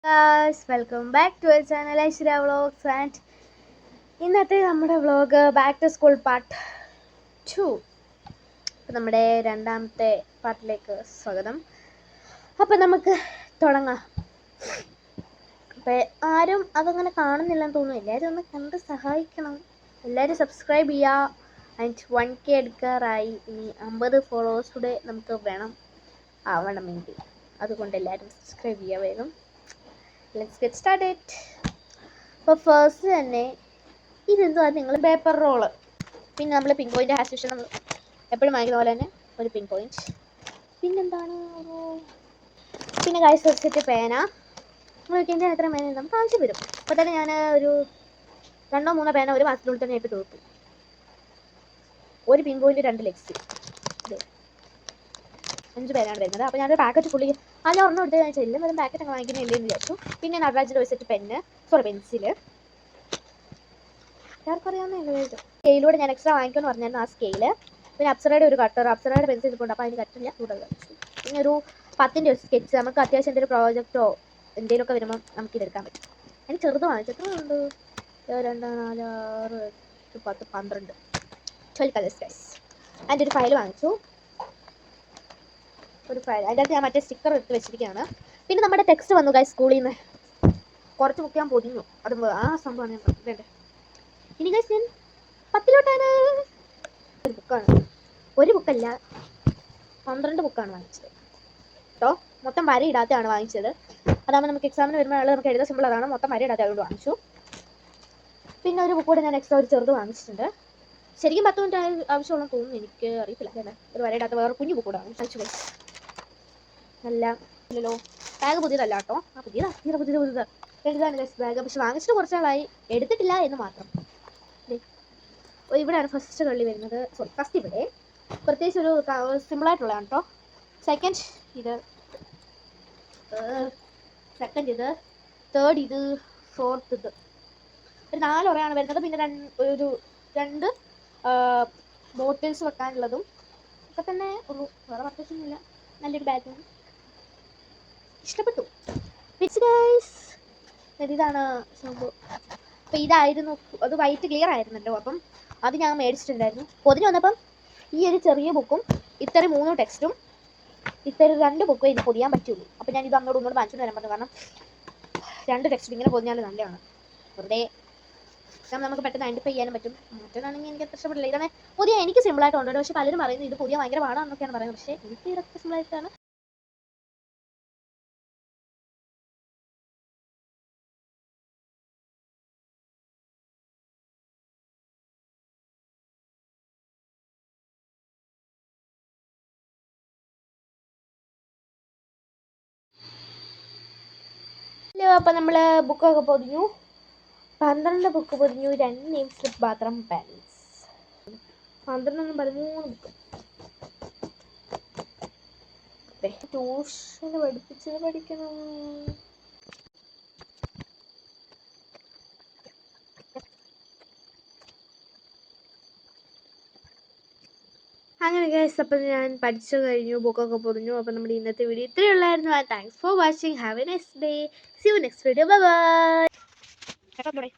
Guys, welcome back to our channel Aishra Vlogs and ഇന്നത്തെ നമ്മുടെ vlog back to school part 2. അപ്പോൾ നമ്മുടെ രണ്ടാമത്തെ പാർട്ടിലേക്ക് സ്വാഗതം. അപ്പോൾ നമുക്ക് തുടങ്ങാം. അപ്പോൾ ആരും അതങ്ങനെ കാണുന്നില്ലെന്ന് തോന്നുന്നു. എല്ലാവരും ഒന്ന് കണ്ട് സഹായിക്കണം. എല്ലാവരും സബ്സ്ക്രൈബ് ചെയ്യുക. And 1K എടുക്കാറായി. ഇനി 50 ഫോളോവേഴ്സ് കൂടെ നമുക്ക് ആവണമെങ്കിൽ അതുകൊണ്ട് എല്ലാവരും സബ്സ്ക്രൈബ് ചെയ്യുക വേഗം. Let's get started. അപ്പോൾ ഫസ്റ്റ് തന്നെ ഇതെന്തുവാ, നിങ്ങൾ പേപ്പർ റോള്, പിന്നെ നമ്മൾ പിൻ പോയിൻ്റ് ഹാഷ് വിഷൻ നമ്മൾ എപ്പോഴും വാങ്ങിക്കുന്ന പോലെ തന്നെ ഒരു പിൻ പോയിൻറ്റ്, പിന്നെന്താണ് പിന്നെ ഗൈസ് ഒരു സെറ്റ് പേന. നമ്മൾ വയ്ക്കേണ്ട എത്ര പേന നമുക്ക് ആവശ്യം വരും. അപ്പോൾ തന്നെ ഞാൻ ഒരു 2-3 പേന ഒരു മാസത്തിനുള്ളിൽ തന്നെ ആയിട്ട് തീർത്തു. ഒരു പിൻ പോയിൻറ്റ് 2 ലെക്സ്, 5 പേരാണ് വരുന്നത്. അപ്പോൾ ഞാനൊരു പാക്കറ്റ് ഫുള്ളി ഒരെണ്ണം എടുത്ത് ഞാൻ ചെല്ലും ഒരു പാക്കറ്റ് അങ്ങ് വാങ്ങിക്കുന്നില്ലെന്ന് വിചാരിച്ചു. പിന്നെ നടരാജിൻ്റെ ഒരു സെറ്റ് പെൻസില്, എല്ലാവർക്കും അറിയാവുന്ന സ്കെയിലൂടെ ഞാൻ എക്സ്ട്രാ വാങ്ങിക്കുമെന്ന് പറഞ്ഞായിരുന്നു. ആ സ്കെയില്, പിന്നെ അപ്സറയുടെ ഒരു കട്ടർ, അപ്സറയുടെ പെൻസിൽ ഇരിപ്പുണ്ട്. അപ്പോൾ അതിന് കട്ടില്ല, കൂടുതൽ കളിച്ചു. പിന്നെ ഒരു 10ൻ്റെ ഒരു സ്കെച്ച്, നമുക്ക് അത്യാവശ്യം എന്തെങ്കിലും പ്രോജക്റ്റോ എന്തെങ്കിലുമൊക്കെ വരുമ്പോൾ നമുക്ക് ഇതെടുക്കാൻ പറ്റും. അതിന് ചെറുത് വാങ്ങിച്ചു. എത്ര ഉണ്ട്? 2, 4, 6, 8, 10, 12 കളേഴ്സ് ഗൈസ്. അതിൻ്റെ ഒരു ഫയൽ വാങ്ങിച്ചു. ഒരു ഫയൽ, അതിൻ്റെ അകത്ത് ഞാൻ മറ്റേ സ്റ്റിക്കർ എടുത്ത് വെച്ചിരിക്കുകയാണ്. പിന്നെ നമ്മുടെ ടെക്സ്റ്റ് വന്നു ഗൈസ് സ്കൂളിൽ നിന്ന്. കുറച്ച് ബുക്ക് ഞാൻ പൊതിഞ്ഞു. അത് ആ സംഭവമാണ് ഞാൻ വേണ്ടത്. ഇനി ഗൈസ് ഞാൻ 10ലോട്ടാണ്. ഒരു ബുക്കാണ്, ഒരു ബുക്കല്ല 12 ബുക്കാണ് വാങ്ങിച്ചത് കേട്ടോ. മൊത്തം വര ഇടാത്തതാണ് വാങ്ങിച്ചത്. അതാകുമ്പോൾ നമുക്ക് എക്സാമിന് വരുമ്പോൾ നമുക്ക് എഴുതാൻ സിമ്പിൾ. അതാണ് മൊത്തം വര ഇടാത്ത അതുകൊണ്ട് വാങ്ങിച്ചു. പിന്നെ ഒരു ബുക്ക് കൂടെ ഞാൻ എക്സ്ട്രാ ഒരു ചെറുത് വാങ്ങിച്ചിട്ടുണ്ട്. ശരിക്കും 10 മിനിറ്റ് ആവശ്യമുള്ളതെന്ന് തോന്നുന്നു, എനിക്ക് അറിയത്തില്ല. അല്ലേ, ഒരു വര ഇടാത്ത വേറെ കുഞ്ഞു ബുക്ക് കൂടെ വാങ്ങിച്ചു ഗൈസ്. നല്ല ഇല്ലല്ലോ, ബാഗ് പുതിയതല്ല കേട്ടോ. പുതിയത് എഴുതാണ് ഗൈസ് ബാഗ്. പക്ഷെ വാങ്ങിച്ചിട്ട് കുറച്ച് നാളായി, എടുത്തിട്ടില്ല എന്ന് മാത്രം. ഇവിടെയാണ് ഫസ്റ്റ് കള്ളി വരുന്നത്. ഫസ്റ്റ് ഇവിടെ പ്രത്യേകിച്ച് ഒരു സിമ്പിളായിട്ടുള്ളതാണ് കേട്ടോ. സെക്കൻഡ് ഇത്, തേർഡ് ഇത്, ഫോർത്ത് ഇത്, ഒരു 4 ഉറയാണ് വരുന്നത്. പിന്നെ ഒരു 2 ബോട്ടിൽസ് വെക്കാനുള്ളതും ഒക്കെ തന്നെ ഉള്ളൂ, വേറെ പർച്ചേസൊന്നുമില്ല. നല്ലൊരു ബാഗാണ്, ഇഷ്ടപ്പെട്ടു. ഇതാണ് സംഭവം. അപ്പം ഇതായിരുന്നു, അത് വൈറ്റ് ക്ലിയർ ആയിരുന്നല്ലോ. അപ്പം അത് ഞാൻ മേടിച്ചിട്ടുണ്ടായിരുന്നു. പൊതിഞ്ഞ് വന്നപ്പം ഈ ഒരു ചെറിയ ബുക്കും ഇത്തരം 3 ടെക്സ്റ്റും ഇത്തരം 2 ബുക്കും ഇത് പൊതിയാൻ പറ്റുള്ളൂ. അപ്പം ഞാൻ ഇത് അങ്ങോട്ട് വാങ്ങിച്ചുകൊണ്ട് വരാൻ പറഞ്ഞു. കാരണം 2 ടെക്സ്റ്റ് ഇങ്ങനെ പൊതിഞ്ഞാൽ നല്ലതാണ്. വെറുതെ നമുക്ക് പെട്ടെന്ന് ഐഡൻറ്റിഫൈ ചെയ്യാനും പറ്റും. മറ്റേതാണെങ്കിൽ എനിക്ക് അത്ര ഇഷ്ടപ്പെട്ടില്ല. ഇതാണ് പുതിയ, എനിക്ക് സിമ്പിളായിട്ട് ഉണ്ട്. പക്ഷേ പലരും പറയുന്നത് ഇത് പുതിയ ഭയങ്കര പാടാണെന്നൊക്കെയാണ് പറയുന്നത്. പക്ഷേ എനിക്ക് ഇതൊക്കെ സിമ്പിളായിട്ടാണ്. അപ്പം നമ്മൾ ബുക്കൊക്കെ പൊതിഞ്ഞു. 12 ബുക്ക് പൊതിഞ്ഞു, 2 നെയിം സ്ലിപ്പ് മാത്രം ബാലൻസ്. 12 13 ബുക്ക്. ട്യൂഷന് പഠിക്കണം. അങ്ങനെ ഗൈസ്, അപ്പം ഞാൻ പഠിച്ചു കഴിഞ്ഞു, ബുക്കൊക്കെ പൊതിഞ്ഞു. അപ്പം നമ്മുടെ ഇന്നത്തെ വീഡിയോ ഇത്രയേ ഉള്ളായിരുന്നു. Thanks for watching. Have a nice day. See you next video. Bye by.